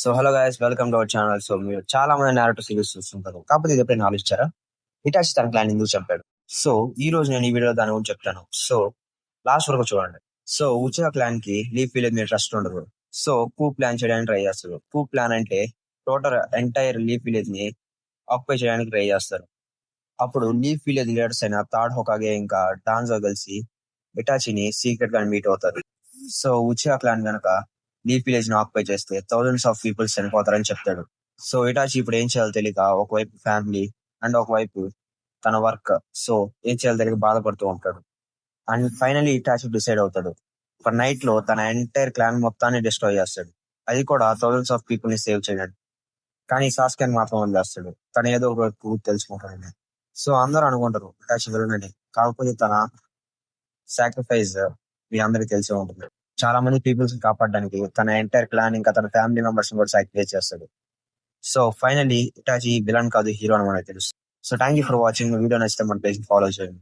So hello guys, welcome to our channel. So మీరు చాలా మంది నారుటో సిరీస్ చూస్తుంటారు, కాకపోతే ఇది ఎప్పుడైనా ఆలోచించారా ఇటాచి తన ప్లాన్ ఎందుకు చంపాడు? సో ఈ రోజు నేను ఈ వీడియో దాని గురించి చెప్తాను. సో లాస్ట్ వరకు చూడండి. సో ఉచిత ప్లాన్ కి లీఫ్ విలేజ్ మీద ట్రస్ట్ ఉండదు. సో కూ ప్లాన్ చేయడానికి ట్రై చేస్తారు. కూ ప్లాన్ అంటే టోటల్ ఎంటైర్ లీఫ్ విలేజ్ ని ఆక్యుపై చేయడానికి ట్రై చేస్తారు. అప్పుడు లీఫ్ విలేజ్ లీడర్స్ అయిన థర్డ్ హోకాగే ఇంకా డాన్జో కలిసి ఇటాచిని సీక్రెట్ గా మీట్ అవుతారు. సో ఉచిత ప్లాన్ గనక లీఫ్ విలేజ్ ని ఆక్యుపై చేస్తే థౌసండ్స్ ఆఫ్ పీపుల్స్ చనిపోతారని చెప్తాడు. సో ఇటాచి ఇప్పుడు ఏం చేయాలో తెలియక ఒకవైపు ఫ్యామిలీ అండ్ ఒకవైపు తన వర్క్, సో ఏం చేయాలో తెలియక బాధపడుతూ ఉంటాడు. అండ్ ఫైనలీ ఇటాచి డిసైడ్ అవుతాడు. ఒక నైట్ లో తన ఎంటైర్ క్లాన్ మొత్తాన్ని డిస్ట్రాయ్ చేస్తాడు. అది కూడా థౌసండ్స్ ఆఫ్ పీపుల్ ని సేవ్ చేయడానికి. కానీ సాస్కెన్ మాత్రం వదిలేస్తాడు. తను ఏదో ఒక తెలుసుకుంటాడని. సో అందరూ అనుకుంటారు ఇటాచి విలనని. కాకపోతే తన సాక్రిఫైస్ మీ అందరికి తెలిసే ఉంటుంది. చాలా మంది పీపుల్స్ కాపాడడానికి తన ఎంటైర్ క్లాన్ ఇంకా తన ఫ్యామిలీ మెంబర్స్ కూడా సాక్రిఫైస్ చేస్తాడు. సో ఫైనలీ ఇటాచి విలన్ కాదు, హీరో అని మనకు తెలుసు. So thank you for watching. Video నచ్చితే మన పేజ్ ఫాలో చేయండి.